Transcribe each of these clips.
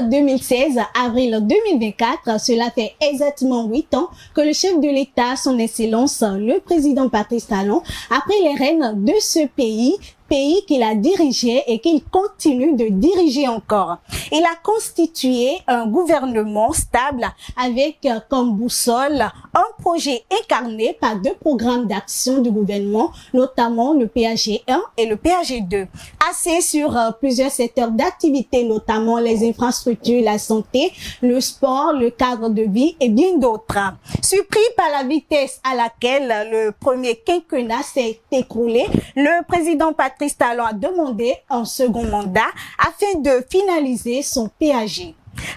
2016 à avril 2024, cela fait exactement 8 ans que le chef de l'État, son Excellence, le président Patrice Talon, a pris les rênes de ce pays qu'il a dirigé et qu'il continue de diriger encore. Il a constitué un gouvernement stable avec comme boussole un projet incarné par 2 programmes d'action du gouvernement, notamment le PAG 1 et le PAG 2, axés sur plusieurs secteurs d'activité, notamment les infrastructures, la santé, le sport, le cadre de vie et bien d'autres. Surpris par la vitesse à laquelle le premier quinquennat s'est écroulé, le président Patrice Talon a demandé un second mandat afin de finaliser son PAG.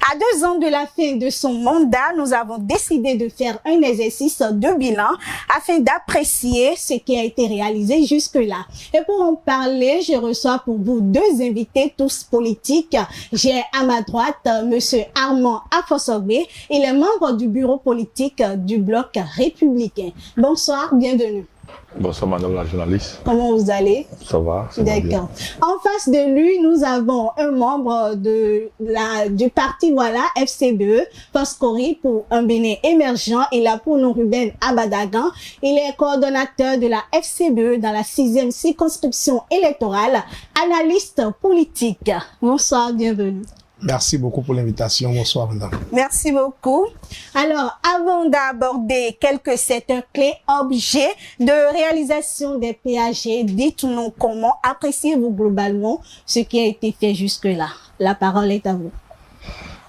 À 2 ans de la fin de son mandat, nous avons décidé de faire un exercice de bilan afin d'apprécier ce qui a été réalisé jusque-là. Et pour en parler, je reçois pour vous 2 invités, tous politiques. J'ai à ma droite Monsieur Armand Afosogbe. Il est membre du bureau politique du Bloc républicain. Bonsoir, bienvenue. Bonsoir madame la journaliste. Comment vous allez? Ça va bien. D'accord. En face de lui, nous avons un membre du parti FCBE, Foscori pour un Bénin émergent. Il a pour nom Ruben Abadagan. Il est coordonnateur de la FCBE dans la 6e circonscription électorale, analyste politique. Bonsoir, bienvenue. Merci beaucoup pour l'invitation. Bonsoir, madame. Merci beaucoup. Alors, avant d'aborder quelques secteurs clés objets de réalisation des PAG, dites-nous comment appréciez-vous globalement ce qui a été fait jusque-là. La parole est à vous.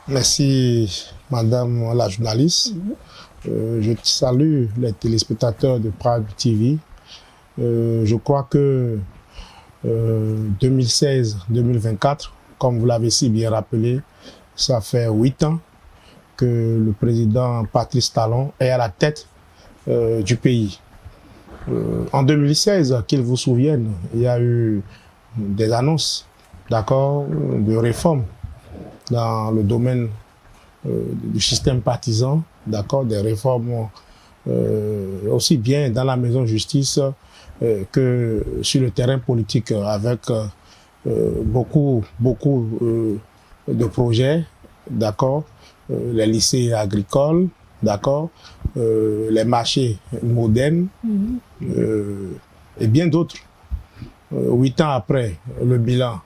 Merci, madame la journaliste. Je salue les téléspectateurs de Prague TV. Je crois que 2016-2024, comme vous l'avez si bien rappelé, ça fait 8 ans que le président Patrice Talon est à la tête du pays. En 2016, qu'il vous souvienne, il y a eu des annonces, d'accord, de réformes dans le domaine du système partisan, d'accord, des réformes aussi bien dans la maison justice que sur le terrain politique avec beaucoup de projets, d'accord, les lycées agricoles, d'accord, les marchés modernes et bien d'autres. 8 ans après, le bilan,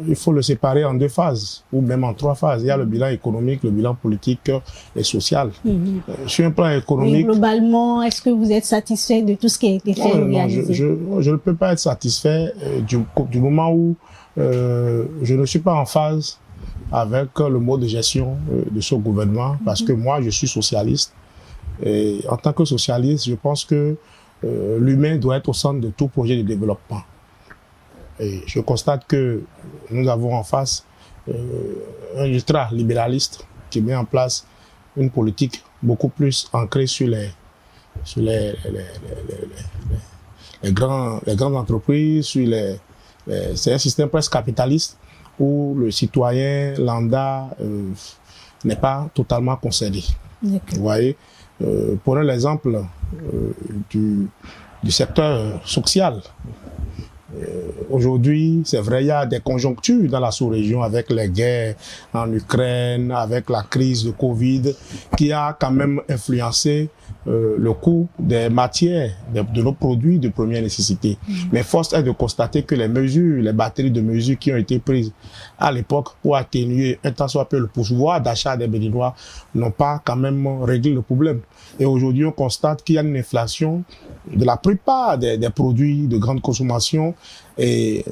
il faut le séparer en 2 phases, ou même en 3 phases. Il y a le bilan économique, le bilan politique et social. Sur un plan économique... Et globalement, est-ce que vous êtes satisfait de tout ce qui a été fait? Non, je ne peux pas être satisfait du moment où je ne suis pas en phase avec le mode de gestion de ce gouvernement, parce que moi, je suis socialiste. Et en tant que socialiste, je pense que l'humain doit être au centre de tout projet de développement. Et je constate que nous avons en face un ultra-libéraliste qui met en place une politique beaucoup plus ancrée sur les grandes entreprises, c'est un système presque capitaliste où le citoyen lambda n'est pas totalement concerné. Vous voyez, prenons l'exemple du secteur social. Aujourd'hui, c'est vrai, il y a des conjonctures dans la sous-région avec les guerres en Ukraine, avec la crise de Covid, qui a quand même influencé le coût des matières, de nos produits de première nécessité. Mais force est de constater que les mesures, les batteries de mesures qui ont été prises à l'époque pour atténuer un tant soit peu le pouvoir d'achat des Béninois n'ont pas quand même réglé le problème. Et aujourd'hui, on constate qu'il y a une inflation de la plupart des produits de grande consommation et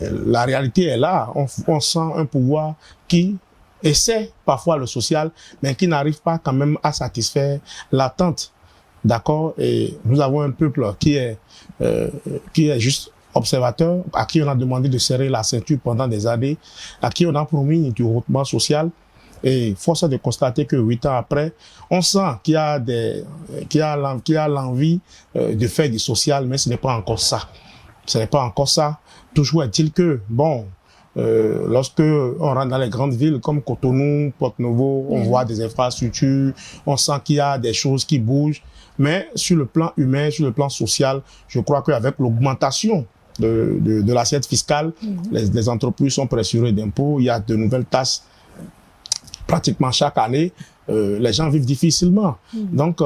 la réalité est là. On sent un pouvoir qui essaie parfois le social, mais qui n'arrive pas quand même à satisfaire l'attente. D'accord? Et nous avons un peuple qui est juste observateur, à qui on a demandé de serrer la ceinture pendant des années, à qui on a promis du développement social. Et force est de constater que 8 ans après, on sent qu'il y a l'envie de faire du social, mais ce n'est pas encore ça. Ce n'est pas encore ça. Toujours est-il que, bon, lorsque on rentre dans les grandes villes comme Cotonou, Porto-Novo, on voit des infrastructures, on sent qu'il y a des choses qui bougent. Mais sur le plan humain, sur le plan social, je crois qu'avec l'augmentation de l'assiette fiscale. Les entreprises sont pressurées d'impôts. Il y a de nouvelles taxes pratiquement chaque année. Les gens vivent difficilement. Donc,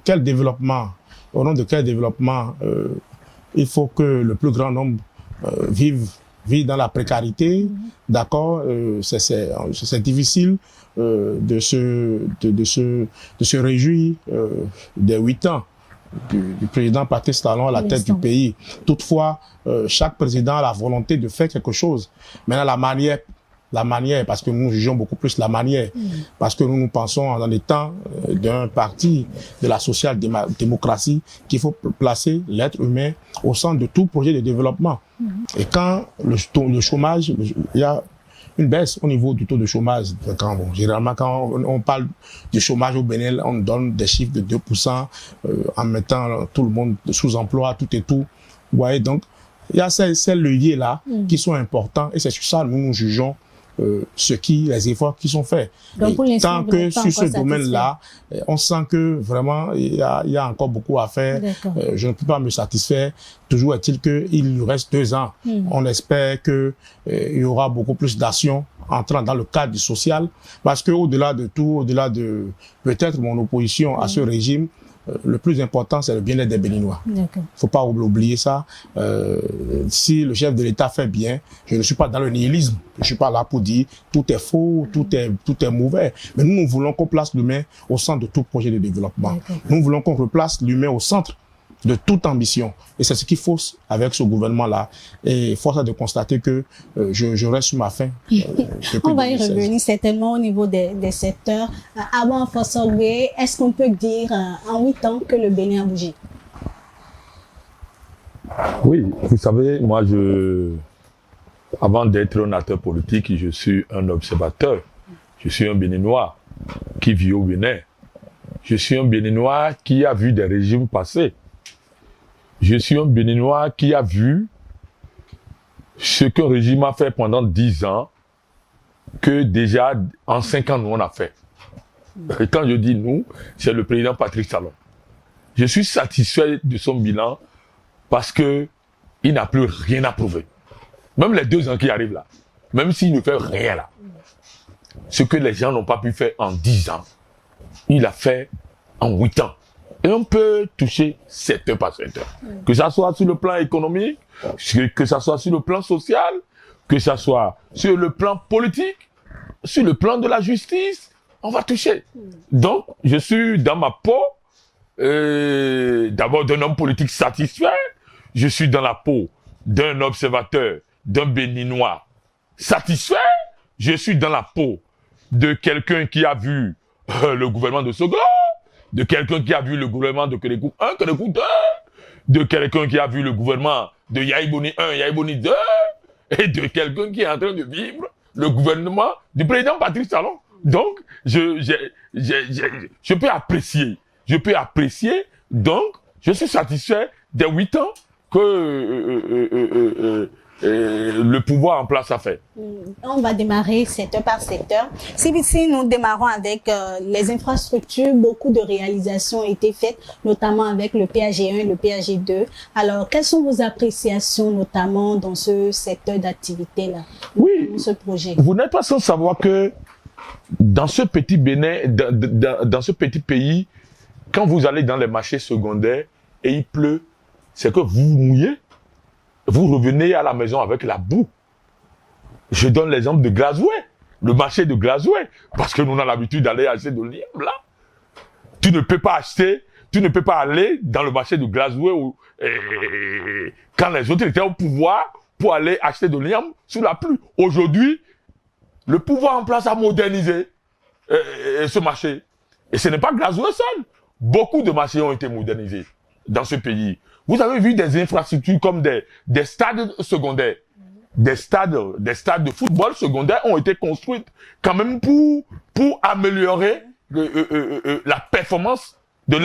quel développement, au nom de quel développement il faut que le plus grand nombre vive dans la précarité, d'accord, c'est difficile de se réjouir des 8 ans du président Patrice Talon à la tête du pays. Toutefois, chaque président a la volonté de faire quelque chose. Maintenant, la manière, parce que nous jugeons beaucoup plus la manière, parce que nous pensons en étant d'un parti de la social-démocratie qu'il faut placer l'être humain au centre de tout projet de développement. Et quand le chômage, il y a une baisse au niveau du taux de chômage. Généralement, quand on parle du chômage au Bénin, on donne des chiffres de 2% en mettant tout le monde sous emploi, tout et tout. Vous voyez, donc, il y a ces leviers-là qui sont importants et c'est sur ça que nous jugeons les efforts qui sont faits. Donc, tant que sur ce domaine-là, on sent que vraiment il y a encore beaucoup à faire. Je ne peux pas me satisfaire. Toujours est-il qu'il nous reste 2 ans. On espère que il y aura beaucoup plus d'actions entrant dans le cadre du social, parce que au-delà de tout, au-delà de peut-être mon opposition à ce régime, le plus important, c'est le bien-être des Béninois. Il ne faut pas oublier ça. Si le chef de l'État fait bien, je ne suis pas dans le nihilisme. Je ne suis pas là pour dire tout est faux, tout est mauvais. Mais nous voulons qu'on place l'humain au centre de tout projet de développement. Nous voulons qu'on replace l'humain au centre de toute ambition. Et c'est ce qu'il faut avec ce gouvernement-là. Et force est de constater que je reste sur ma faim. On va y revenir certainement au niveau des secteurs. Avant Fossogbe, est-ce qu'on peut dire en 8 ans que le Bénin a bougé? Oui, vous savez, moi, avant d'être un acteur politique, je suis un observateur. Je suis un Béninois qui vit au Bénin. Je suis un Béninois qui a vu des régimes passer. Je suis un Béninois qui a vu ce qu'un régime a fait pendant 10 ans, que déjà en 5 ans, nous, on a fait. Et quand je dis nous, c'est le président Patrice Talon. Je suis satisfait de son bilan parce que il n'a plus rien à prouver. Même les 2 ans qui arrivent là, même s'il ne fait rien là, ce que les gens n'ont pas pu faire en 10 ans, il a fait en 8 ans. Et on peut toucher secteur par secteur. Que ça soit sur le plan économique, que ça soit sur le plan social, que ça soit sur le plan politique, sur le plan de la justice, on va toucher. Donc, je suis dans ma peau, d'abord d'un homme politique satisfait, je suis dans la peau d'un observateur, d'un Béninois satisfait, je suis dans la peau de quelqu'un qui a vu le gouvernement de Senghor, de quelqu'un qui a vu le gouvernement de Kérékou 1, Kérékou 2, de quelqu'un qui a vu le gouvernement de Yaïboni 1, Yaïboni 2, et de quelqu'un qui est en train de vivre le gouvernement du président Patrice Talon. Donc, je peux apprécier, donc, je suis satisfait des 8 ans que le pouvoir en place a fait. On va démarrer secteur par secteur. Si nous démarrons avec les infrastructures, beaucoup de réalisations ont été faites, notamment avec le PAG1 et le PAG2. Alors, quelles sont vos appréciations, notamment dans ce secteur d'activité-là? Oui, dans ce projet. Vous n'êtes pas sans savoir que dans ce petit Bénin, dans ce petit pays, quand vous allez dans les marchés secondaires et il pleut, c'est que vous vous mouillez. Vous revenez à la maison avec la boue. Je donne l'exemple de Glazoué, le marché de Glazoué, parce que nous avons l'habitude d'aller acheter de l'immeuble là. Tu ne peux pas aller dans le marché de Glazoué quand les autres étaient au pouvoir pour aller acheter de l'immeuble sous la pluie. Aujourd'hui, le pouvoir en place a modernisé ce marché. Et ce n'est pas Glazoué seul. Beaucoup de marchés ont été modernisés dans ce pays. Vous avez vu des infrastructures comme des stades secondaires. Des stades de football secondaires ont été construites quand même pour améliorer la performance de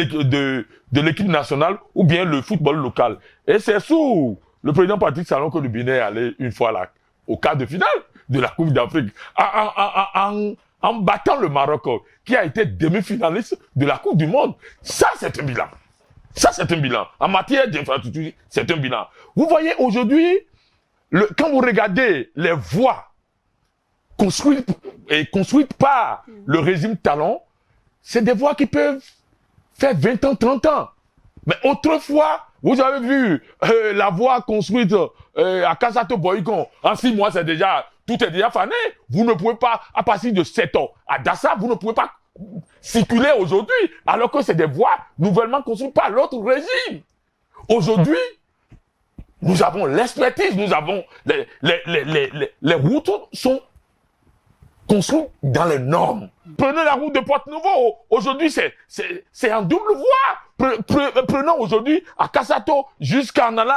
l'équipe nationale ou bien le football local. Et c'est sous le président Patrice Talon que le Bénin est allé une fois là, au quart de finale de la Coupe d'Afrique en battant le Maroc qui a été demi-finaliste de la Coupe du Monde. Ça, c'est un bilan. Ça, c'est un bilan. En matière d'infrastructure, c'est un bilan. Vous voyez, aujourd'hui, quand vous regardez les voies construites par le régime Talon, c'est des voies qui peuvent faire 20 ans, 30 ans. Mais autrefois, vous avez vu la voie construite à Kassato-Boycon. En 6 mois, tout est déjà fané. Vous ne pouvez pas, à partir de 7 ans, à Dassa, vous ne pouvez pas circuler aujourd'hui, alors que c'est des voies nouvellement construites par l'autre régime. Aujourd'hui, nous avons l'expertise, nous avons les routes sont construites dans les normes. Prenez la route de Porte-Nouveau. Aujourd'hui, c'est en double voie. Prenons aujourd'hui à Kassato jusqu'en allant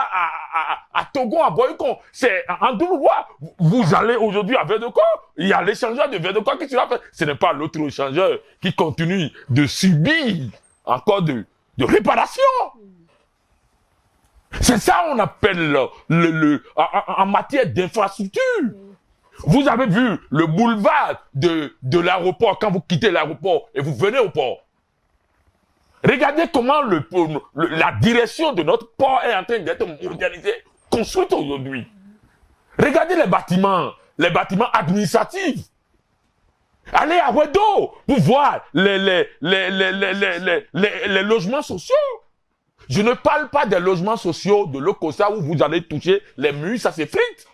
à Togon, à Boycon. C'est en double voie. Vous allez aujourd'hui à Verdecor. Il y a l'échangeur de Verdecor qui sera fait. Ce n'est pas l'autre échangeur qui continue de subir encore de réparation. C'est ça qu'on appelle en matière d'infrastructure. Vous avez vu le boulevard de l'aéroport quand vous quittez l'aéroport et vous venez au port. Regardez comment la direction de notre port est en train d'être modernisée, construite aujourd'hui. Regardez les bâtiments administratifs. Allez à Wedo pour voir les logements sociaux. Je ne parle pas des logements sociaux de l'Okosa où vous allez toucher les murs, ça s'effrite.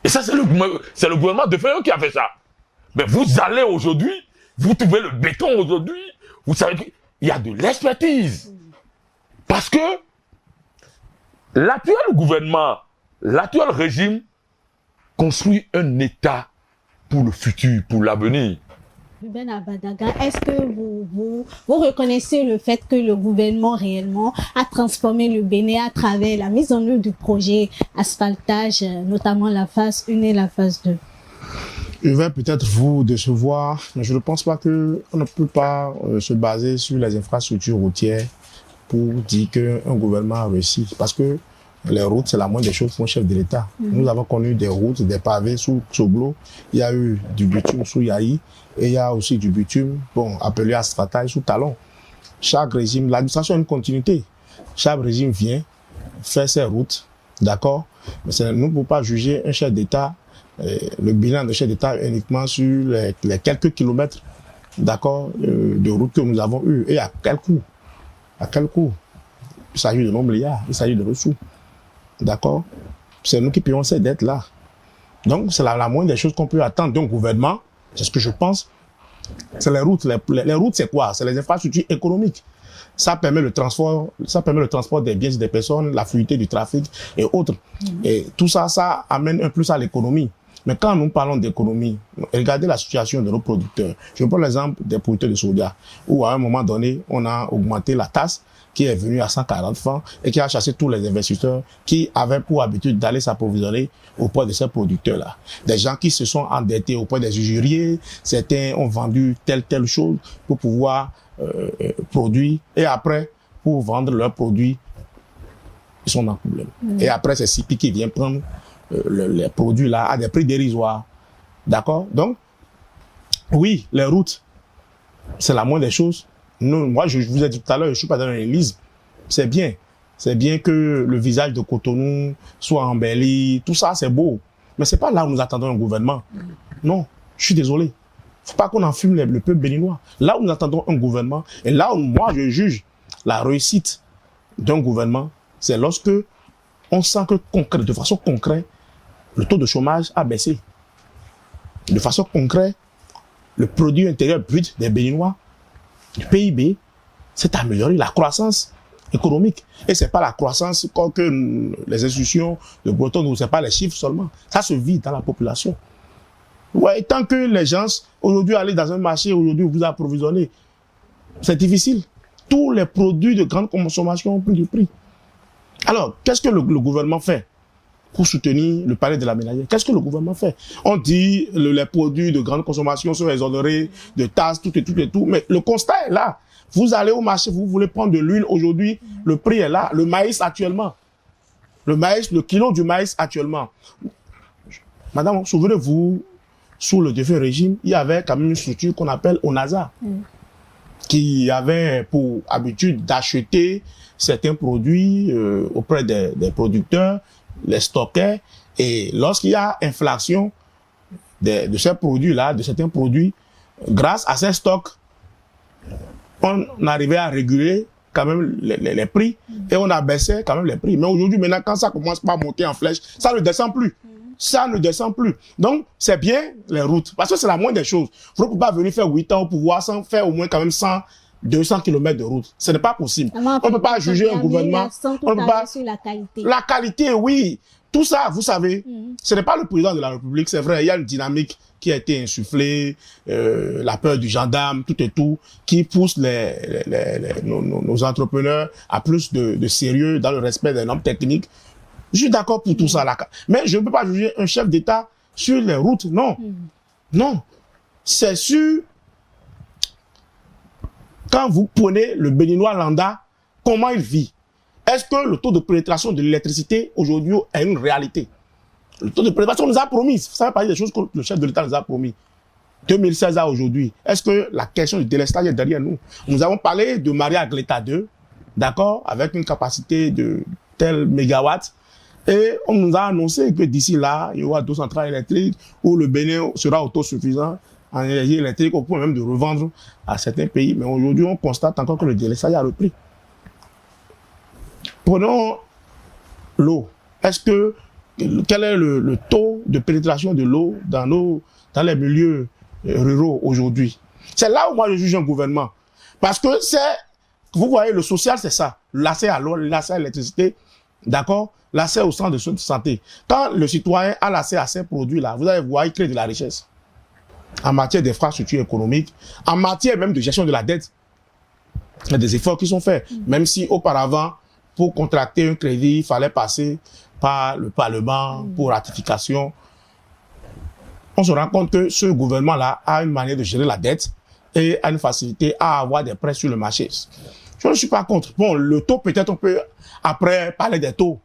Et ça, c'est le gouvernement de Fayon qui a fait ça. Mais vous allez aujourd'hui, vous trouvez le béton aujourd'hui, vous savez qu'il y a de l'expertise. Parce que l'actuel gouvernement, l'actuel régime construit un État pour le futur, pour l'avenir. Ruben Abadaga, est-ce que vous reconnaissez le fait que le gouvernement réellement a transformé le Bénin à travers la mise en œuvre du projet asphaltage, notamment la phase 1 et la phase 2? Je vais peut-être vous décevoir, mais je ne pense pas qu'on ne peut pas se baser sur les infrastructures routières pour dire qu'un gouvernement a réussi. Parce que les routes, c'est la moindre des choses pour un chef de l'État. Nous avons connu des routes, des pavés sous Soglo. Il y a eu du bitume sous Yahi. Et il y a aussi du bitume, appelé asphaltage sous Talon. Chaque régime, l'administration a une continuité. Chaque régime vient, fait ses routes, d'accord? Mais nous ne pouvons pas juger un chef d'État, le bilan de chef d'État uniquement sur les quelques kilomètres, d'accord, de routes que nous avons eues. Et à quel coût? À quel coût? Il s'agit de nos milliards, il s'agit de ressources. D'accord? C'est nous qui payons ces dettes-là. Donc, c'est la moindre des choses qu'on peut attendre d'un gouvernement. C'est ce que je pense. C'est les routes. Les routes, c'est quoi? C'est les infrastructures économiques. Ça permet le transport des biens et des personnes, la fluidité du trafic et autres. Et tout ça, ça amène un plus à l'économie. Mais quand nous parlons d'économie, regardez la situation de nos producteurs. Je prends l'exemple des producteurs de soja, où à un moment donné, on a augmenté la tasse, qui est venue à 140 francs et qui a chassé tous les investisseurs qui avaient pour habitude d'aller s'approvisionner auprès de ces producteurs-là. Des gens qui se sont endettés auprès des usuriers, certains ont vendu telle chose pour pouvoir produire et après, pour vendre leurs produits, ils sont dans le problème. Et après, c'est CIPI qui vient prendre les produits-là à des prix dérisoires. D'accord? Donc, oui, les routes, c'est la moindre des choses. Moi, je vous ai dit tout à l'heure, je suis pas dans l'église. C'est bien. C'est bien que le visage de Cotonou soit embelli. Tout ça, c'est beau. Mais c'est pas là où nous attendons un gouvernement. Non, je suis désolé. Faut pas qu'on enfume le peuple béninois. Là où nous attendons un gouvernement, et là où moi, je juge la réussite d'un gouvernement, c'est lorsque on sent que de façon concrète, le taux de chômage a baissé. De façon concrète, le produit intérieur brut des Béninois, du PIB, s'est amélioré, la croissance économique. Et c'est pas la croissance que les institutions de Breton, ou c'est pas les chiffres seulement. Ça se vit dans la population. Ouais, tant que les gens, aujourd'hui, aller dans un marché, aujourd'hui, vous approvisionnez, c'est difficile. Tous les produits de grande consommation ont pris du prix. Alors, qu'est-ce que le gouvernement fait pour soutenir le palais de la ménagère? Qu'est-ce que le gouvernement fait? On dit les produits de grande consommation sont exonérés de taxes, tout, mais le constat est là. Vous allez au marché, vous voulez prendre de l'huile aujourd'hui, le prix est là. Le maïs actuellement, le kilo du maïs actuellement. Madame, souvenez-vous, sous le défunt régime, il y avait quand même une structure qu'on appelle ONASA. qui avaient pour habitude d'acheter certains produits auprès des producteurs, les stockaient, et lorsqu'il y a inflation de ces produits-là, de certains produits, grâce à ces stocks, on arrivait à réguler quand même les prix et on abaissait quand même les prix. Mais aujourd'hui, maintenant, quand ça commence pas à monter en flèche, ça ne descend plus. Ça ne descend plus. Donc, c'est bien les routes. Parce que c'est la moindre des choses. Vous ne pouvez pas venir faire 8 ans au pouvoir sans faire au moins quand même 100, 200 km de route. Ce n'est pas possible. On ne peut pas juger un gouvernement. On peut pas... sur la qualité. La qualité, oui. Tout ça, vous savez, ce n'est pas le président de la République, c'est vrai, il y a une dynamique qui a été insufflée, la peur du gendarme, tout et tout, qui pousse nos entrepreneurs à plus de sérieux dans le respect des normes techniques. Je suis d'accord pour tout ça là. Mais je ne peux pas juger un chef d'État sur les routes, non. Non. C'est sur... Quand vous prenez le Béninois lambda, comment il vit? Est-ce que le taux de pénétration de l'électricité aujourd'hui est une réalité? Le taux de pénétration nous a promis. Ça fait partie des choses que le chef de l'État nous a promis. 2016 à aujourd'hui. Est-ce que la question du délestage est derrière nous? Nous avons parlé de Maria Gleta 2, d'accord, avec une capacité de tel mégawatt. Et on nous a annoncé que d'ici là, il y aura 2 centrales électriques où le Bénin sera autosuffisant en énergie électrique au point même de revendre à certains pays. Mais aujourd'hui, on constate encore que le délestage a repris. Prenons l'eau. Quel est le taux de pénétration de l'eau dans les milieux ruraux aujourd'hui? C'est là où moi je juge un gouvernement. Parce que vous voyez, le social c'est ça. L'accès à l'eau, l'accès à l'électricité, d'accord? L'accès aux centres de soins de santé. Quand le citoyen a l'accès à ces produits-là, vous allez voir, il crée de la richesse. En matière d'infrastructures économiques, en matière même de gestion de la dette, il y a des efforts qui sont faits. Même si auparavant, pour contracter un crédit, il fallait passer par le Parlement pour ratification. On se rend compte que ce gouvernement-là a une manière de gérer la dette et a une facilité à avoir des prêts sur le marché. Je ne suis pas contre. Bon, le taux, peut-être on peut après parler des taux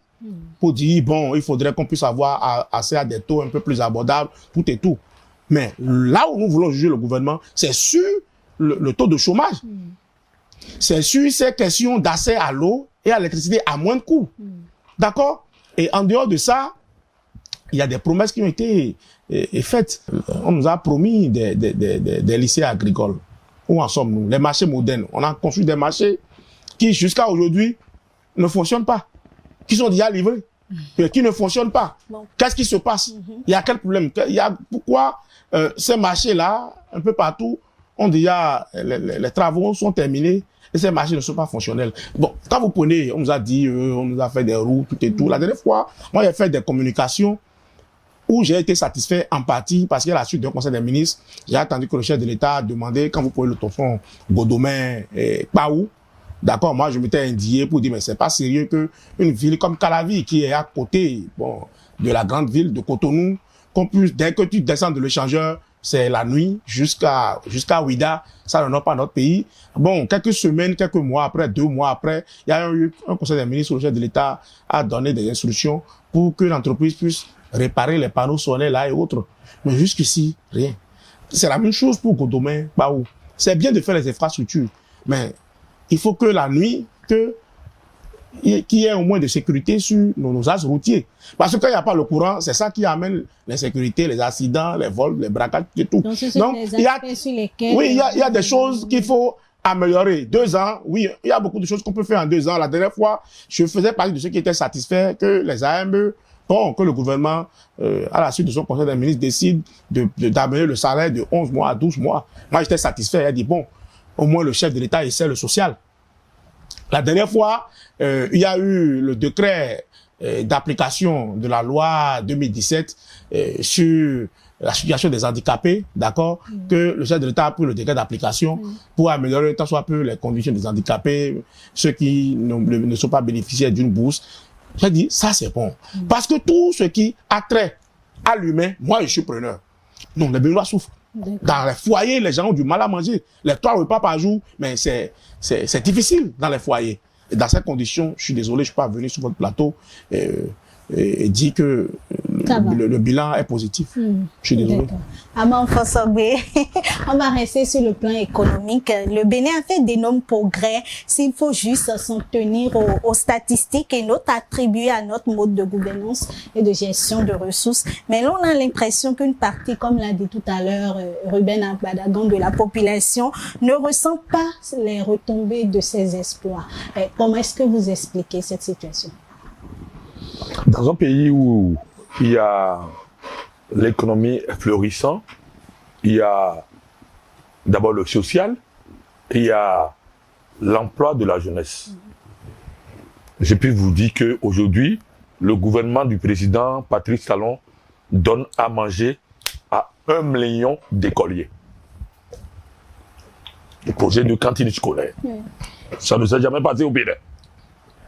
pour dire, bon, il faudrait qu'on puisse avoir accès à des taux un peu plus abordables, tout et tout. Mais là où nous voulons juger le gouvernement, c'est sur le taux de chômage. C'est sur ces questions d'accès à l'eau et à l'électricité à moins de coûts. D'accord? Et en dehors de ça, il y a des promesses qui ont été faites. On nous a promis des lycées agricoles. Où en sommes-nous? Les marchés modernes. On a construit des marchés qui, jusqu'à aujourd'hui, ne fonctionnent pas. Qui sont déjà livrés. Mais qui ne fonctionnent pas. Bon. Qu'est-ce qui se passe? Il y a quel problème? Pourquoi ces marchés-là, un peu partout, ont déjà, les travaux sont terminés et ces marchés ne sont pas fonctionnels. Bon, quand vous prenez, on nous a dit, on nous a fait des routes, tout et tout. La dernière fois, moi, j'ai fait des communications où j'ai été satisfait en partie parce qu'à la suite d'un conseil des ministres, j'ai attendu que le chef de l'État demandait, quand vous prenez le tonton Godomain et Paou, d'accord, moi, je m'étais indigné pour dire, mais c'est pas sérieux que une ville comme Calavi, qui est à côté, bon, de la grande ville de Cotonou, qu'on puisse, dès que tu descends de l'échangeur, c'est la nuit jusqu'à Ouida, ça ne pas notre pays. Bon, quelques semaines, quelques mois après, 2 mois après, il y a eu un conseil des ministres, le chef de l'État a donné des instructions pour que l'entreprise puisse réparer les panneaux solaires là et autres. Mais jusqu'ici, rien. C'est la même chose pour Godomain, Baou. C'est bien de faire les infrastructures, mais il faut que la nuit, qu'il y ait au moins de sécurité sur nos axes routiers. Parce que quand il n'y a pas le courant, c'est ça qui amène l'insécurité, les accidents, les vols, les braquages et tout. Donc, il y a des choses qu'il faut améliorer. 2 ans, oui, il y a beaucoup de choses qu'on peut faire en 2 ans. La dernière fois, je faisais partie de ceux qui étaient satisfaits que les AME, que le gouvernement, à la suite de son conseil des ministres, décide d'amener le salaire de 11 mois à 12 mois. Moi, j'étais satisfait. Il a dit, bon, au moins le chef de l'État essaie le social. La dernière fois, il y a eu le décret d'application de la loi 2017 sur la situation des handicapés, d'accord, que le chef de l'État a pris le décret d'application pour améliorer tant soit peu les conditions des handicapés, ceux qui ne sont pas bénéficiaires d'une bourse. J'ai dit, ça c'est bon. Parce que tout ce qui a trait à l'humain, moi je suis preneur. Non, les Béninois souffrent. Dans les foyers, les gens ont du mal à manger. Les 3 repas par jour, mais c'est difficile dans les foyers. Et dans ces conditions, je suis désolé, je ne suis pas venu sur votre plateau et dire que le bilan est positif. Je suis désolé. Aman Fosogbe, on va rester sur le plan économique. Le Bénin a fait d'énormes progrès s'il faut juste s'en tenir aux statistiques et notes attribuées à notre mode de gouvernance et de gestion de ressources. Mais là, on a l'impression qu'une partie, comme l'a dit tout à l'heure Ruben Abadagan, de la population ne ressent pas les retombées de ces exploits. Comment est-ce que vous expliquez cette situation? Dans un pays où il y a l'économie florissante, il y a d'abord le social, et il y a l'emploi de la jeunesse. Je peux vous dire qu'aujourd'hui, le gouvernement du président Patrice Talon donne à manger à 1 million d'écoliers. Le projet de cantine scolaire. Ça ne s'est jamais passé au Bénin.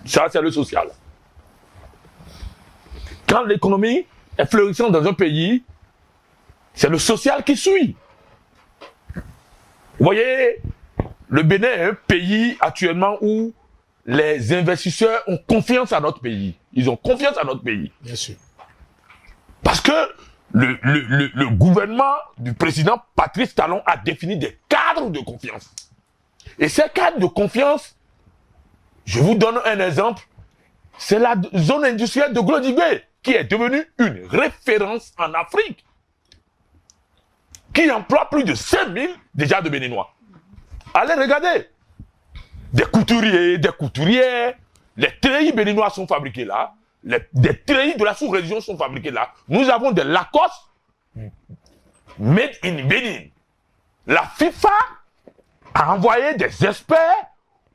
Ça, c'est le social. Quand l'économie est florissante dans un pays, c'est le social qui suit. Vous voyez, le Bénin est un pays actuellement où les investisseurs ont confiance à notre pays. Ils ont confiance à notre pays. Bien sûr. Parce que le gouvernement du président Patrice Talon a défini des cadres de confiance. Et ces cadres de confiance, je vous donne un exemple, c'est la zone industrielle de Glodigué, qui est devenue une référence en Afrique, qui emploie plus de 5000 déjà de Béninois. Allez regarder. Des couturiers, des couturières, les treillis béninois sont fabriqués là, des treillis de la sous-région sont fabriqués là. Nous avons des Lacoste made in Bénin. La FIFA a envoyé des experts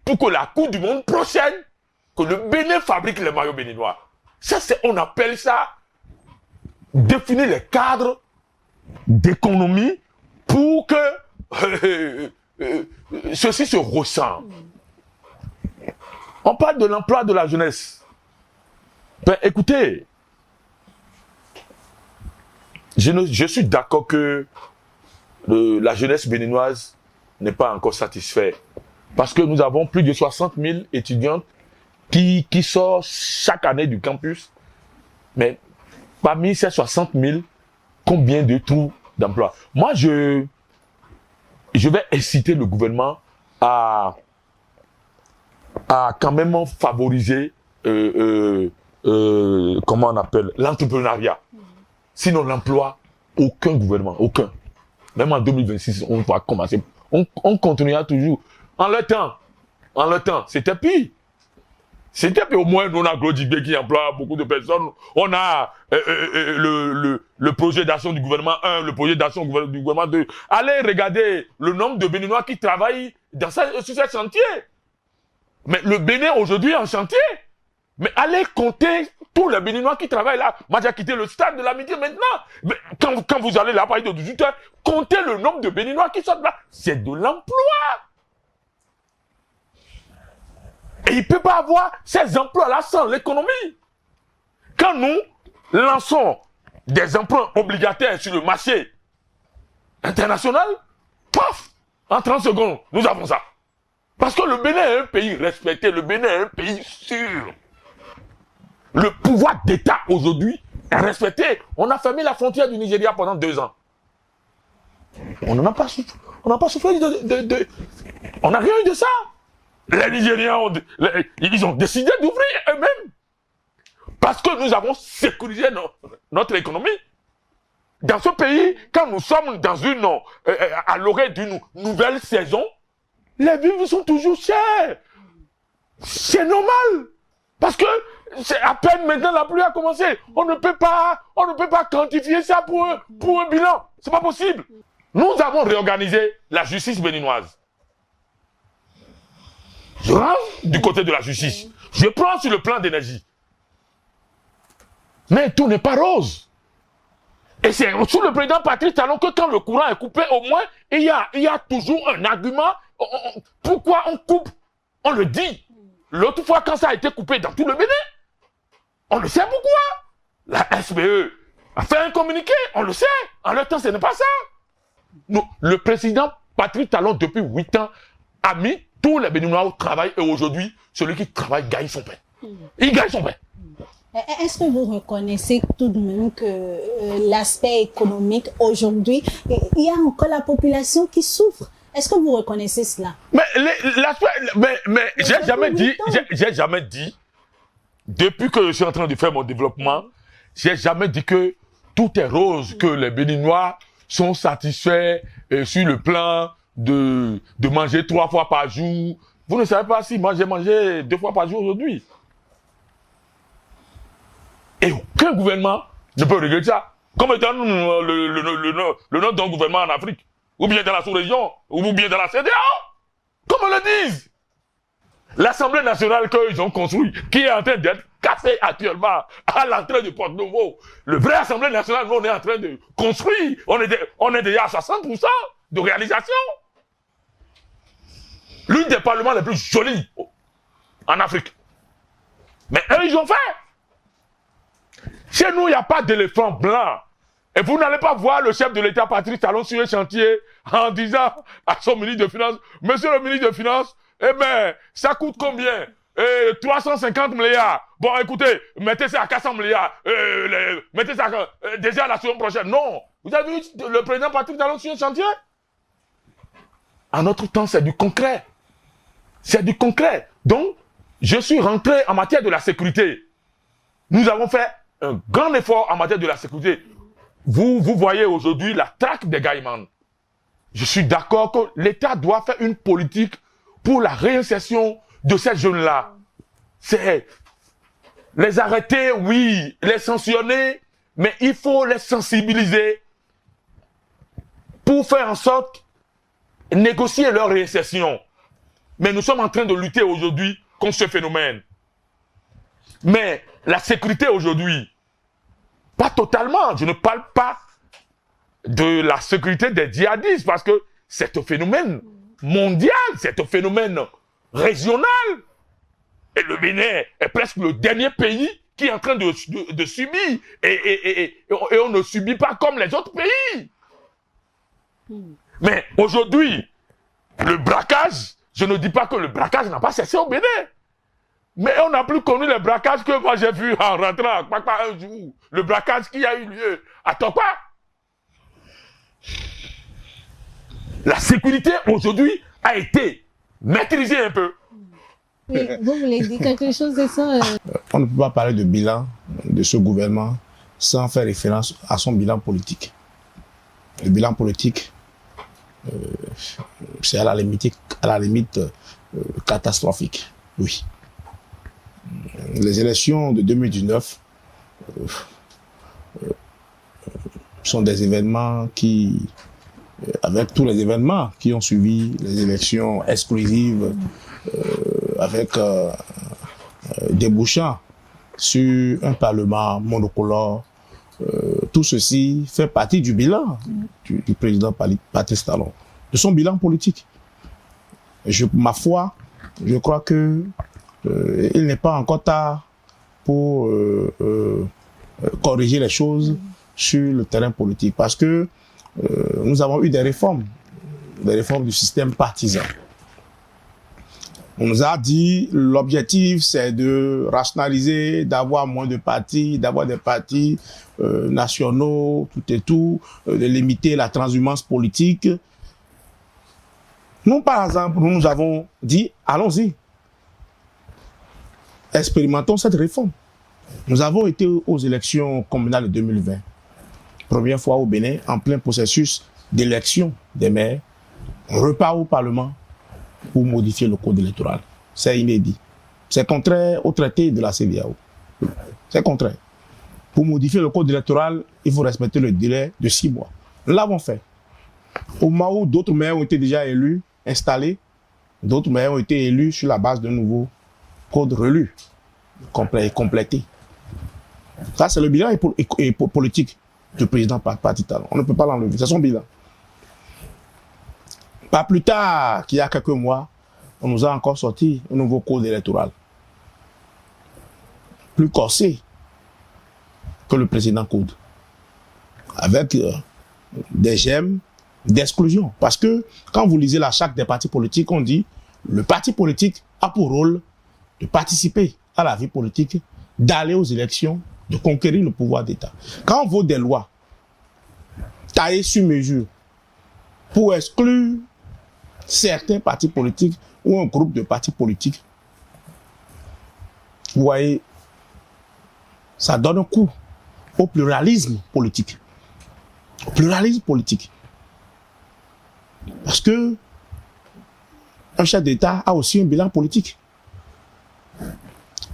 pour que la Coupe du Monde prochaine, que le Bénin fabrique les maillots béninois. Ça, on appelle ça définir les cadres d'économie pour que ceci se ressent. On parle de l'emploi de la jeunesse. Ben, écoutez, je suis d'accord que la jeunesse béninoise n'est pas encore satisfaite. Parce que nous avons plus de 60 000 étudiantes qui sortent chaque année du campus. Mais parmi ces 60 000, combien de trous d'emploi? Moi, je vais inciter le gouvernement à quand même favoriser, comment on appelle, l'entrepreneuriat. Sinon, l'emploi, aucun gouvernement, aucun. Même en 2026, on va commencer, on continuera toujours. En le temps, c'était pire. C'était pire. Au moins, on a Glodigué qui emploie beaucoup de personnes. On a le projet d'action du gouvernement 1, le projet d'action du gouvernement 2. Allez regarder le nombre de Béninois qui travaillent sur ce chantier. Mais le Bénin aujourd'hui est en chantier. Mais allez compter tous les Béninois qui travaillent là. Moi, j'ai quitté le stade de l'amitié maintenant. Mais quand vous allez là, à partir de 18 heures, comptez le nombre de Béninois qui sortent là. C'est de l'emploi. Et il ne peut pas avoir ces emplois-là sans l'économie. Quand nous lançons des emprunts obligataires sur le marché international, paf, en 30 secondes, nous avons ça. Parce que le Bénin est un pays respecté, le Bénin est un pays sûr. Le pouvoir d'État aujourd'hui est respecté. On a fermé la frontière du Nigeria pendant 2 ans. On n'a pas souffert. On n'a pas souffert on n'a rien eu de ça. Les Nigériens, ils ont décidé d'ouvrir eux-mêmes. Parce que nous avons sécurisé notre économie. Dans ce pays, quand nous sommes à l'orée d'une nouvelle saison, les vivres sont toujours chers. C'est normal. Parce que c'est à peine maintenant la pluie a commencé. On ne peut pas quantifier ça pour un bilan. C'est pas possible. Nous avons réorganisé la justice béninoise. Je rentre du côté de la justice. Je prends sur le plan d'énergie. Mais tout n'est pas rose. Et c'est sous le président Patrice Talon que quand le courant est coupé, au moins, il y a toujours un argument. Pourquoi on coupe? On le dit. L'autre fois, quand ça a été coupé dans tout le Bénin, on le sait pourquoi. La SPE a fait un communiqué, on le sait. En leur temps, ce n'est pas ça. Nous, le président Patrice Talon, depuis 8 ans, a mis tous les Béninois au travail et aujourd'hui, celui qui travaille gagne son pain. Il gagne son pain. Est-ce que vous reconnaissez tout de même que l'aspect économique aujourd'hui, il y a encore la population qui souffre? Est-ce que vous reconnaissez cela? Mais j'ai jamais dit, depuis que je suis en train de faire mon développement, j'ai jamais dit que tout est rose, que les Béninois sont satisfaits sur le plan de manger 3 fois par jour. Vous ne savez pas si moi j'ai mangé 2 fois par jour aujourd'hui. Et aucun gouvernement ne peut regretter ça. Comme étant le nom d'un gouvernement en Afrique, ou bien dans la sous-région, ou bien dans la CEDEAO, comme on le dise. L'Assemblée nationale qu'ils ont construite, qui est en train d'être cassée actuellement à l'entrée du Porte-Nouveau. Le vrai Assemblée nationale, nous, on est en train de construire. On est déjà à 60% de réalisation. L'une des parlements les plus jolis en Afrique. Mais eux, ils ont fait. Chez nous, il n'y a pas d'éléphant blanc. Et vous n'allez pas voir le chef de l'État, Patrice Talon, sur un chantier en disant à son ministre de Finances, Monsieur le ministre de Finances, eh ben, ça coûte combien? 350 milliards. Bon, écoutez, mettez ça à 400 milliards. Mettez ça déjà la semaine prochaine. Non. Vous avez vu le président Patrice Talon sur un chantier? En notre temps, c'est du concret. C'est du concret. Donc, je suis rentré en matière de la sécurité. Nous avons fait un grand effort en matière de la sécurité. Vous voyez aujourd'hui la traque des Gaïmans. Je suis d'accord que l'État doit faire une politique pour la réinsertion de ces jeunes-là. C'est les arrêter, oui, les sanctionner, mais il faut les sensibiliser pour faire en sorte de négocier leur réinsertion. Mais nous sommes en train de lutter aujourd'hui contre ce phénomène. Mais la sécurité aujourd'hui, pas totalement, je ne parle pas de la sécurité des djihadistes, parce que c'est un phénomène mondial, c'est un phénomène régional. Et le Bénin est presque le dernier pays qui est en train de subir. Et on ne subit pas comme les autres pays. Mais aujourd'hui, le braquage, je ne dis pas que le braquage n'a pas cessé au Bénin. Mais on n'a plus connu le braquage que moi j'ai vu en rentrant à Kpakpa un jour. Le braquage qui a eu lieu à Tokpa. La sécurité aujourd'hui a été maîtrisée un peu. Oui, vous voulez dire quelque chose de ça? On ne peut pas parler de bilan de ce gouvernement sans faire référence à son bilan politique. Le bilan politique, c'est à la limite catastrophique. Oui. Les élections de 2019 sont des événements qui, avec tous les événements qui ont suivi, les élections exclusives, avec débouchant sur un parlement monocolore, tout ceci fait partie du bilan du président Patrice Talon, de son bilan politique. Ma foi, je crois que il n'est pas encore tard pour corriger les choses sur le terrain politique, parce que nous avons eu des réformes du système partisan. On nous a dit l'objectif c'est de rationaliser, d'avoir moins de partis, d'avoir des partis nationaux, tout et tout, de limiter la transhumance politique. Nous, par exemple, nous avons dit allons-y. Expérimentons cette réforme. Nous avons été aux élections communales de 2020. Première fois au Bénin, en plein processus d'élection des maires. On repart au Parlement pour modifier le code électoral. C'est inédit. C'est contraire au traité de la CEDEAO. C'est contraire. Pour modifier le code électoral, il faut respecter le délai de 6 mois. Nous l'avons fait. Au moment où d'autres maires ont été déjà élus, installés, d'autres maires ont été élus sur la base d'un nouveau code relu, complété. Ça, c'est le bilan politique du président Patrice Talon. On ne peut pas l'enlever. C'est son bilan. Pas plus tard qu'il y a quelques mois, on nous a encore sorti un nouveau code électoral. Plus corsé que le précédent code. Avec des gemmes d'exclusion. Parce que quand vous lisez la charte des partis politiques, on dit le parti politique a pour rôle de participer à la vie politique d'aller aux élections, de conquérir le pouvoir d'État. Quand on vote des lois taillées sur mesure pour exclure certains partis politiques ou un groupe de partis politiques, vous voyez, ça donne un coup au pluralisme politique. Au pluralisme politique. Parce que un chef d'État a aussi un bilan politique.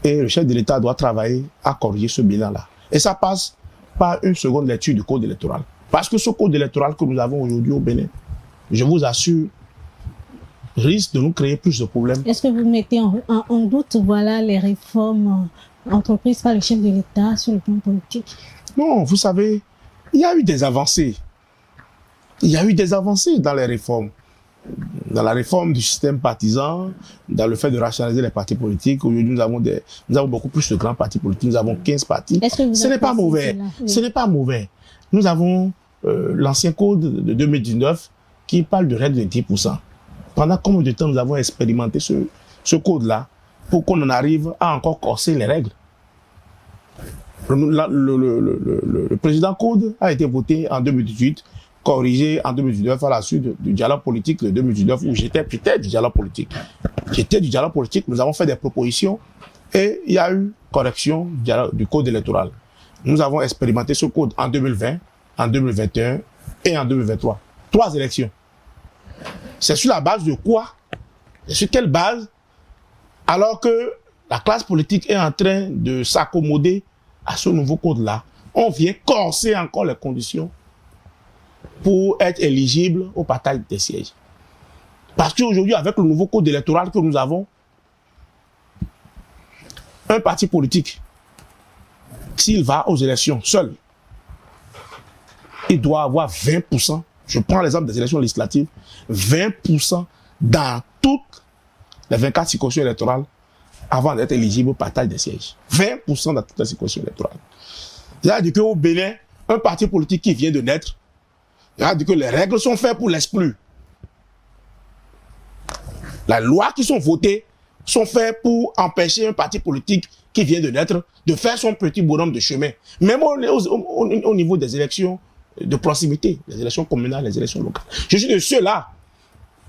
Et le chef de l'État doit travailler à corriger ce bilan-là. Et ça passe par une seconde lecture du code électoral. Parce que ce code électoral que nous avons aujourd'hui au Bénin, je vous assure, risque de nous créer plus de problèmes. Est-ce que vous mettez en doute, voilà, les réformes entreprises par le chef de l'État sur le plan politique? Non, vous savez, il y a eu des avancées. Il y a eu des avancées dans les réformes. Dans la réforme du système partisan, dans le fait de rationaliser les partis politiques. Aujourd'hui, nous avons beaucoup plus de grands partis politiques. Nous avons 15 partis. Ce n'est pas mauvais. Oui. Ce n'est pas mauvais. Nous avons l'ancien code de 2019 qui parle de règle de 10%. Pendant combien de temps nous avons expérimenté ce code-là pour qu'on en arrive à encore corser les règles? Le président code a été voté en 2018, corrigé en 2019 à la suite du dialogue politique de 2019 où j'étais du dialogue politique. J'étais du dialogue politique, nous avons fait des propositions et il y a eu correction du code électoral. Nous avons expérimenté ce code en 2020, en 2021 et en 2023. 3 élections. C'est sur la base de quoi? Et sur quelle base? Alors que la classe politique est en train de s'accommoder à ce nouveau code-là, on vient corser encore les conditions pour être éligible au partage des sièges. Parce qu'aujourd'hui, avec le nouveau code électoral que nous avons, un parti politique, s'il va aux élections seul, il doit avoir 20%. Je prends l'exemple des élections législatives, 20% dans toutes les 24 circonscriptions électorales avant d'être éligible au partage des sièges. 20% dans toutes les circonscriptions électorales. C'est-à-dire qu'au Bénin, un parti politique qui vient de naître, c'est-à-dire que les règles sont faites pour l'exclure. Les lois qui sont votées sont faites pour empêcher un parti politique qui vient de naître de faire son petit bonhomme de chemin. Même au niveau des élections de proximité, les élections communales, les élections locales. Je suis de ceux-là.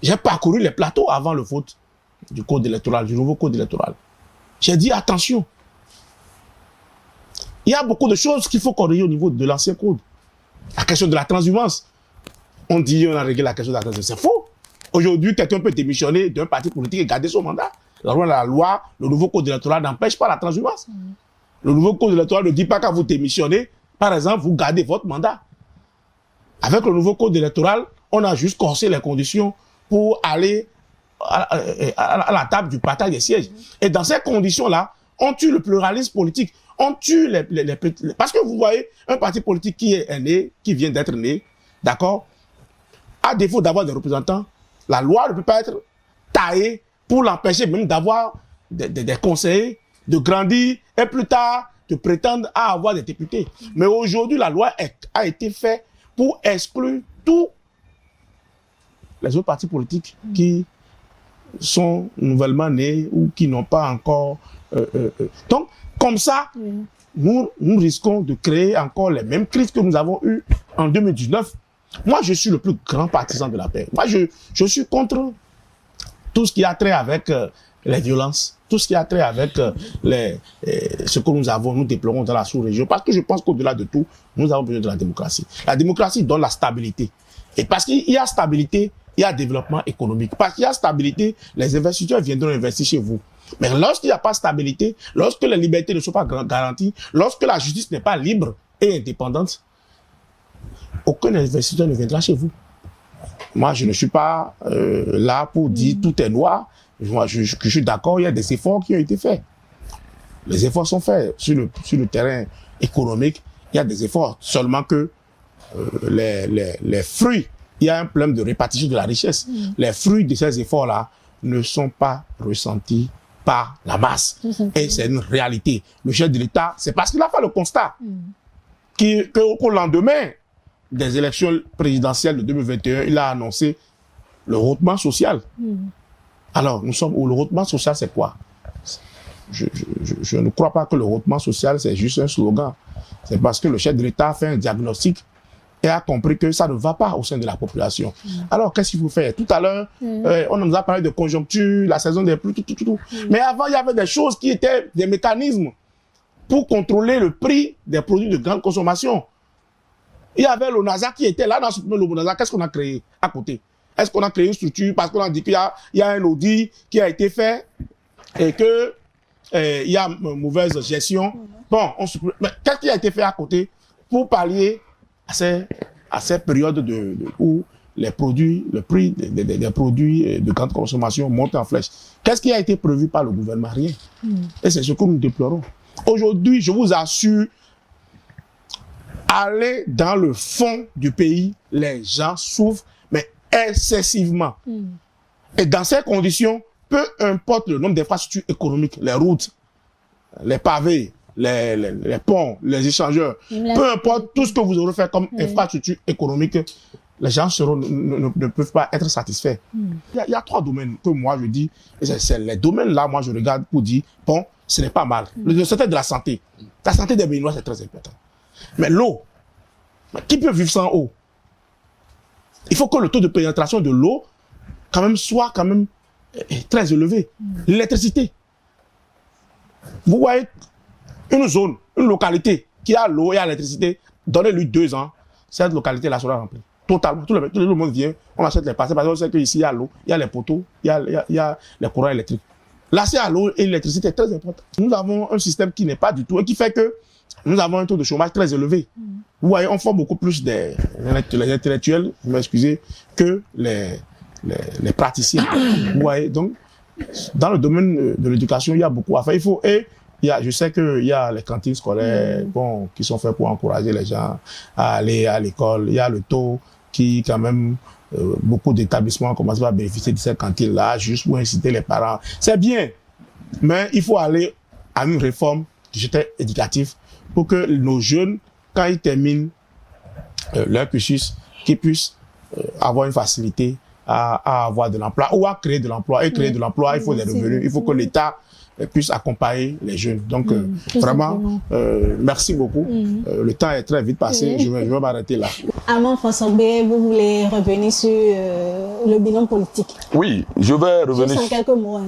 J'ai parcouru les plateaux avant le vote du code électoral, du nouveau code électoral. J'ai dit attention. Il y a beaucoup de choses qu'il faut corriger au niveau de l'ancien code. La question de la transhumance. On dit on a réglé la question de la transhumance. C'est faux. Aujourd'hui, quelqu'un peut démissionner d'un parti politique et garder son mandat. La loi, le nouveau code électoral n'empêche pas la transhumance. Le nouveau code électoral ne dit pas qu'à vous démissionnez, par exemple, vous gardez votre mandat. Avec le nouveau code électoral, on a juste corsé les conditions pour aller à la table du partage des sièges. Et dans ces conditions-là, on tue le pluralisme politique. On tue parce que vous voyez, un parti politique qui est né, qui vient d'être né, d'accord, à défaut d'avoir des représentants, la loi ne peut pas être taillée pour l'empêcher même d'avoir des conseillers, de grandir et plus tard de prétendre à avoir des députés. Mais aujourd'hui, la loi a été faite pour exclure tous les autres partis politiques qui sont nouvellement nés ou qui n'ont pas encore... Donc, comme ça, nous risquons de créer encore les mêmes crises que nous avons eues en 2019. Moi, je suis le plus grand partisan de la paix. Moi, je suis contre tout ce qui a trait avec les violences, tout ce qui a trait avec ce que nous déplorons dans la sous-région. Parce que je pense qu'au-delà de tout, nous avons besoin de la démocratie. La démocratie donne la stabilité. Et parce qu'il y a stabilité, il y a développement économique. Parce qu'il y a stabilité, les investisseurs viendront investir chez vous. Mais lorsqu'il n'y a pas de stabilité, lorsque les libertés ne sont pas garanties, lorsque la justice n'est pas libre et indépendante, aucun investisseur ne viendra chez vous. Moi, je ne suis pas là pour dire tout est noir. Moi, je suis d'accord, il y a des efforts qui ont été faits. Les efforts sont faits sur le terrain économique. Il y a des efforts, seulement que les fruits, il y a un problème de répartition de la richesse. Les fruits de ces efforts-là ne sont pas ressentis par la masse. Et c'est une réalité. Le chef de l'État, c'est parce qu'il a fait le constat qu'au lendemain des élections présidentielles de 2021, il a annoncé le rehaussement social. Alors, nous sommes où? Le rehaussement social, c'est quoi? je ne crois pas que le hautement social, c'est juste un slogan. C'est parce que le chef de l'État a fait un diagnostic et a compris que ça ne va pas au sein de la population. Alors, qu'est-ce qu'il faut faire? Tout à l'heure, on nous a parlé de conjoncture, la saison des pluies, tout. Mais avant, il y avait des choses qui étaient des mécanismes pour contrôler le prix des produits de grande consommation. Il y avait l'ONASA qui était là dans ce l'ONASA. Qu'est-ce qu'on a créé à côté? Est-ce qu'on a créé une structure parce qu'on a dit qu'il y a un audit qui a été fait et que il y a une mauvaise gestion? Bon, mais qu'est-ce qui a été fait à côté pour pallier à ces périodes où les produits, le prix des produits de grande consommation monte en flèche? Qu'est-ce qui a été prévu par le gouvernement? Rien. Et c'est ce que nous déplorons. Aujourd'hui, je vous assure, aller dans le fond du pays, les gens souffrent, mais excessivement. Et dans ces conditions, peu importe le nombre d'infrastructures économiques, les routes, les pavés, les ponts, les échangeurs, peu importe tout ce que vous aurez fait comme infrastructure économique, les gens ne peuvent pas être satisfaits. Il y a 3 domaines que moi je dis, et c'est les domaines-là, moi je regarde pour dire, bon, ce n'est pas mal. Le secteur de la santé. La santé des Béninois, c'est très important. Mais l'eau, qui peut vivre sans eau? Il faut que le taux de pénétration de l'eau, quand même, soit quand même très élevé. L'électricité. Vous voyez, une zone, une localité qui a l'eau et a l'électricité, donnez-lui 2 ans, cette localité-là sera remplie. Totalement. Tout le monde vient, on achète les passes, parce qu'on sait qu'ici, il y a l'eau, il y a les poteaux, il y a les courants électriques. L'accès à l'eau et l'électricité est très important. Nous avons un système qui n'est pas du tout, et qui fait que nous avons un taux de chômage très élevé. Vous voyez, on forme beaucoup plus les intellectuels, vous m'excusez, que les praticiens. Vous voyez, donc, dans le domaine de l'éducation, il y a beaucoup à faire. Je sais qu'il y a les cantines scolaires, bon, qui sont faites pour encourager les gens à aller à l'école. Il y a le taux qui, quand même, beaucoup d'établissements commencent à bénéficier de ces cantines-là, juste pour inciter les parents. C'est bien, mais il faut aller à une réforme du système éducatif pour que nos jeunes, quand ils terminent leur cursus, qu'ils puissent avoir une facilité à avoir de l'emploi ou à créer de l'emploi. Et créer de l'emploi, il faut des revenus, il faut que l'État puisse accompagner les jeunes. Donc, vraiment, merci beaucoup. Le temps est très vite passé. Je vais m'arrêter là. Armand François B, vous voulez revenir sur le bilan politique? Oui, je vais revenir. Juste en quelques mots. Hein.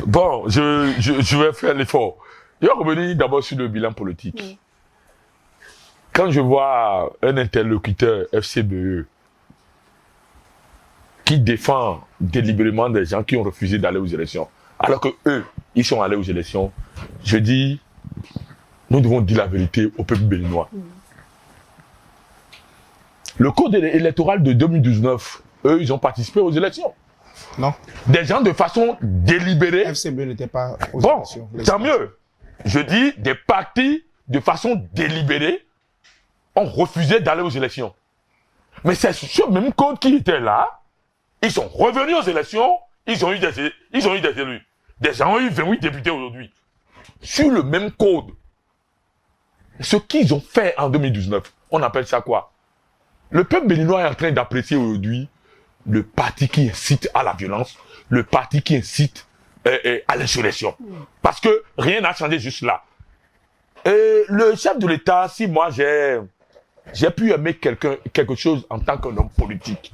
Bon, je vais faire l'effort. Je vais revenir d'abord sur le bilan politique. Quand je vois un interlocuteur FCBE qui défend délibérément des gens qui ont refusé d'aller aux élections, alors que eux, ils sont allés aux élections, je dis, nous devons dire la vérité au peuple béninois. Le code électoral de 2019, eux, ils ont participé aux élections. Non. Des gens de façon délibérée. FCBE n'était pas aux élections. Bon, tant mieux. Je dis, des partis de façon délibérée ont refusé d'aller aux élections. Mais c'est ce même code qui était là. Ils sont revenus aux élections, ils ont eu des élus. Des gens ont eu 28 députés aujourd'hui. Sur le même code. Ce qu'ils ont fait en 2019, on appelle ça quoi? Le peuple béninois est en train d'apprécier aujourd'hui le parti qui incite à la violence, le parti qui incite à l'insurrection. Parce que rien n'a changé juste là. Le chef de l'État, si moi j'ai pu aimer quelque chose en tant qu'homme politique,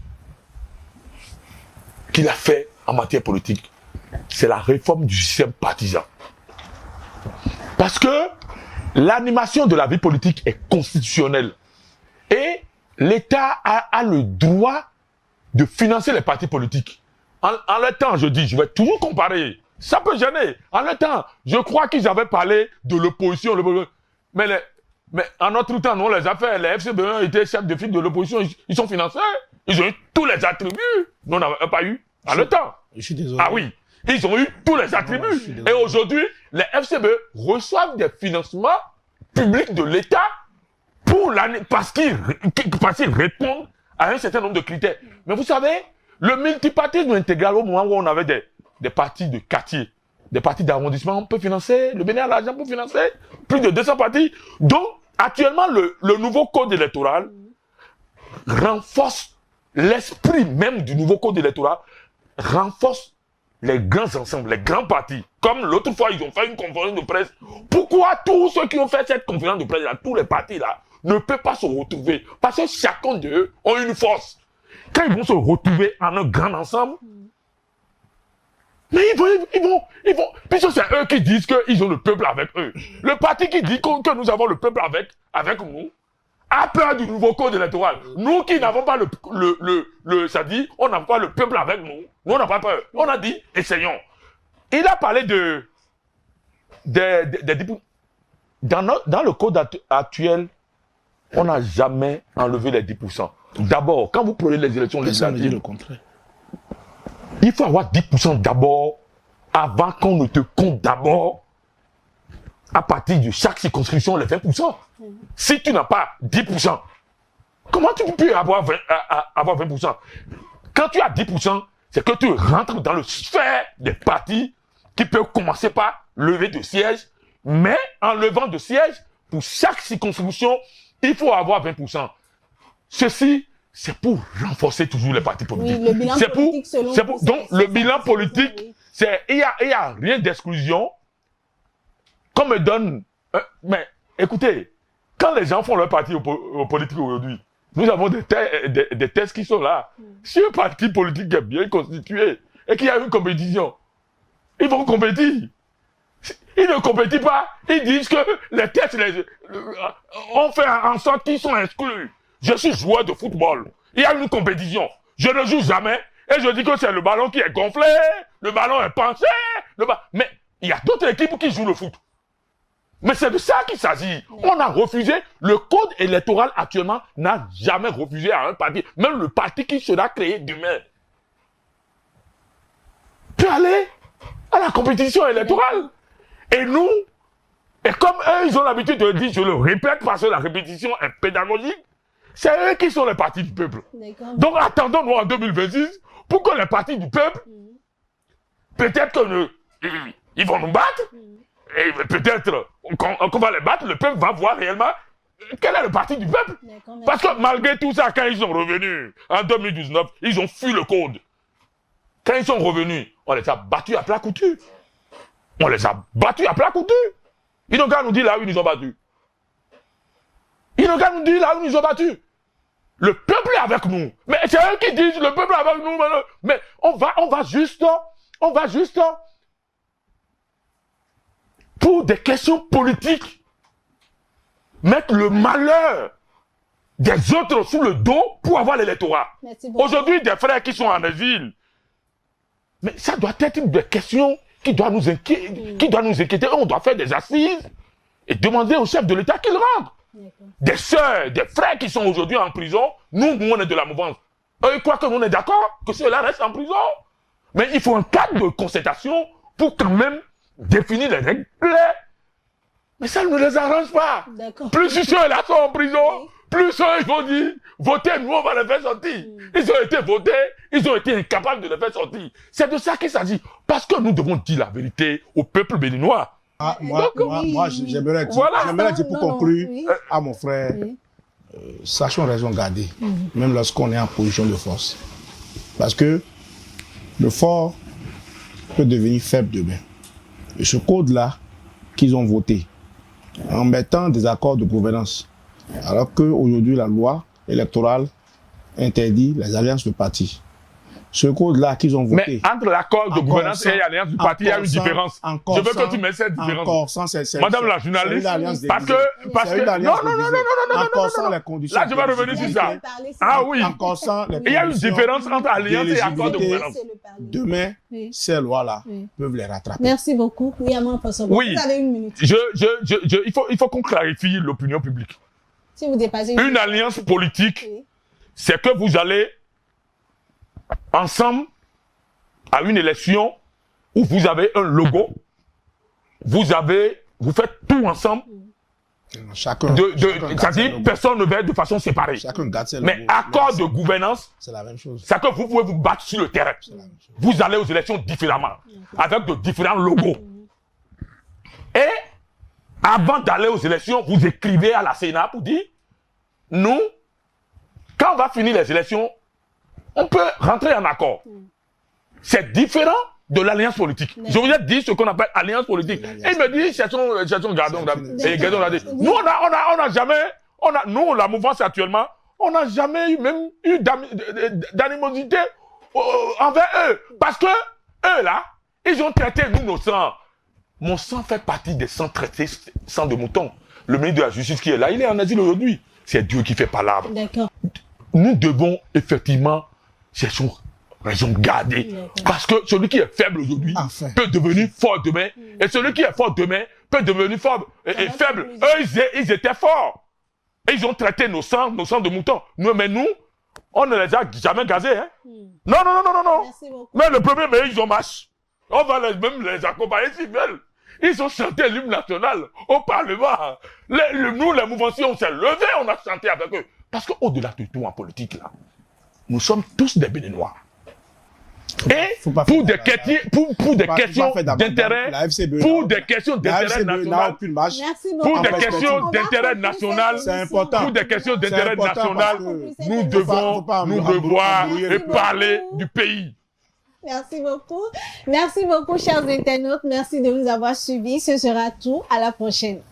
qu'il a fait en matière politique, c'est la réforme du système partisan. Parce que l'animation de la vie politique est constitutionnelle. Et l'État a le droit de financer les partis politiques. En le temps, je dis, je vais toujours comparer. Ça peut gêner. En le temps, je crois qu'ils avaient parlé de l'opposition. Mais en notre temps, nous, les affaires, les FCBE étaient chefs de file de l'opposition. Ils sont financés. Ils ont eu tous les attributs. Nous, on n'avait pas eu. En le temps. Je suis désolé. Ah oui. Ils ont eu tous les attributs. Et aujourd'hui, les FCBE reçoivent des financements publics de l'État parce qu'ils répondent à un certain nombre de critères. Mais vous savez, le multipartisme intégral, au moment où on avait des partis de quartier, des partis d'arrondissement, on peut financer, le Bénin a l'argent pour financer plus de 200 partis. Donc, actuellement, le nouveau code électoral renforce l'esprit même du nouveau code électoral, renforce les grands ensembles, les grands partis, comme l'autre fois, ils ont fait une conférence de presse. Pourquoi tous ceux qui ont fait cette conférence de presse, là, tous les partis là, ne peuvent pas se retrouver? Parce que chacun d'eux ont une force. Quand ils vont se retrouver en un grand ensemble, mais ils vont, puisque c'est eux qui disent qu'ils ont le peuple avec eux. Le parti qui dit que nous avons le peuple avec nous, a peur du nouveau code électoral. Nous qui n'avons pas ça dit, on n'a pas le peuple avec nous. Nous, on n'a pas peur. On a dit, essayons. Il a parlé dans le code actuel, on n'a jamais enlevé les 10%. D'abord, quand vous prenez les élections législatives, le contraire. Il faut avoir 10% d'abord, avant qu'on ne te compte d'abord, à partir de chaque circonscription, les 20%. Si tu n'as pas 10%, comment tu peux avoir 20%? Quand tu as 10%, c'est que tu rentres dans le sphère des partis qui peuvent commencer par lever de sièges, mais en levant de sièges, pour chaque circonscription, il faut avoir 20%. Ceci, c'est pour renforcer toujours les partis politiques. Oui, le bilan politique, selon vous, donc, le bilan politique, oui. il y a rien d'exclusion. Qu'on me donne, mais écoutez, quand les gens font leur parti au politique aujourd'hui, nous avons des tests qui sont là. Si un parti politique est bien constitué et qu'il y a une compétition, ils vont compétir. Ils ne compétissent pas, ils disent que les tests, on fait en sorte qu'ils sont exclus. Je suis joueur de football. Il y a une compétition. Je ne joue jamais. Et je dis que c'est le ballon qui est gonflé, le ballon est penché, mais il y a d'autres équipes qui jouent le foot. Mais c'est de ça qu'il s'agit. On a refusé, le code électoral actuellement n'a jamais refusé à un parti, même le parti qui sera créé demain, peut aller à la compétition électorale. Et nous, et comme eux, ils ont l'habitude de dire, je le répète parce que la répétition est pédagogique, c'est eux qui sont les partis du peuple. Donc attendons-nous en 2026 pour que les partis du peuple, peut-être ils vont nous battre, et peut-être qu'on va les battre, le peuple va voir réellement quel est le parti du peuple. Parce que malgré tout ça, quand ils sont revenus en 2019, ils ont fui le code. Quand ils sont revenus, on les a battus à plat couture. On les a battus à plat couture. Ils n'ont qu'à nous dire là où ils nous ont battus. Ils n'ont qu'à nous dire là où ils nous ont battus. Le peuple est avec nous. Mais c'est eux qui disent le peuple est avec nous. Mais on va juste, pour des questions politiques, mettre le malheur des autres sous le dos pour avoir l'électorat. Aujourd'hui, des frères qui sont en exil, mais ça doit être une des questions qui doit nous inquiéter. On doit faire des assises et demander au chef de l'État qu'il rentre. Des sœurs, des frères qui sont aujourd'hui en prison, nous, on est de la mouvance. Eux, ils croient que nous, on est d'accord que ceux-là restent en prison. Mais il faut un cadre de concertation pour quand même définir les règles claires. Mais ça ne les arrange pas. Plus ceux-là sont en prison, plus eux, ils vont dire, votez, nous, on va les faire sortir. Ils ont été votés, ils ont été incapables de les faire sortir. C'est de ça qu'il s'agit. Parce que nous devons dire la vérité au peuple béninois. Moi, j'aimerais dire pour conclure à mon frère, sachons raison garder, même lorsqu'on est en position de force. Parce que le fort peut devenir faible demain. Et ce code-là qu'ils ont voté, en mettant des accords de gouvernance, alors qu'aujourd'hui la loi électorale interdit les alliances de partis. Ce code-là qu'ils ont voté. Mais entre l'accord de gouvernance et l'alliance du parti, il y a une différence. Je veux que tu mettes cette différence. Madame la journaliste, parce que non, les conditions. Là, je vais revenir sur ça. Ah oui. Il y a une différence entre alliance et accord de gouvernance. Demain, ces lois-là peuvent les rattraper. Merci beaucoup. Oui, vous avez une minute. Il faut qu'on clarifie l'opinion publique. Si vous dépassez une alliance politique, c'est que vous allez ensemble à une élection où vous avez un logo, vous faites tout ensemble. C'est-à-dire, personne ne va de façon séparée. Mais accord de gouvernance, c'est la même chose. C'est que vous pouvez vous battre sur le terrain. Vous allez aux élections différemment, avec de différents logos. Et avant d'aller aux élections, vous écrivez à la Sénat pour dire, nous, quand on va finir les élections, on peut rentrer en accord. C'est différent de l'alliance politique. Je vous ai dit ce qu'on appelle alliance politique. Et il me dit, cherchons Gardon. Nous, on n'a jamais, nous, la mouvance actuellement, on n'a jamais eu d'animosité envers eux. Parce que, eux, là, ils ont traité, nous, nos sangs. Mon sang fait partie des sangs traités, sang de mouton. Le ministre de la Justice qui est là, il est en asile aujourd'hui. C'est Dieu qui fait palabre. D'accord. Nous devons effectivement chercher raison garder. Parce que celui qui est faible aujourd'hui peut devenir fort demain. Et celui qui est fort demain peut devenir fort et faible. Eux, ils étaient forts. Et ils ont traité nos sangs de moutons. Mais nous, on ne les a jamais gazés. Hein? Non. Mais le premier, mais ils ont marché. On va même les accompagner s'ils veulent. Ils ont chanté l'hymne national au Parlement. Nous, les mouvanciers, on s'est levés, on a chanté avec eux. Parce qu'au-delà de tout en politique, là, nous sommes tous des Béninois. Et pour des questions d'intérêt, pour des questions d'intérêt national, pour des questions d'intérêt national, pour des questions d'intérêt national, nous devons nous revoir et parler du pays. Merci beaucoup. Merci beaucoup, chers internautes. Merci de nous avoir suivis. Ce sera tout. À la prochaine.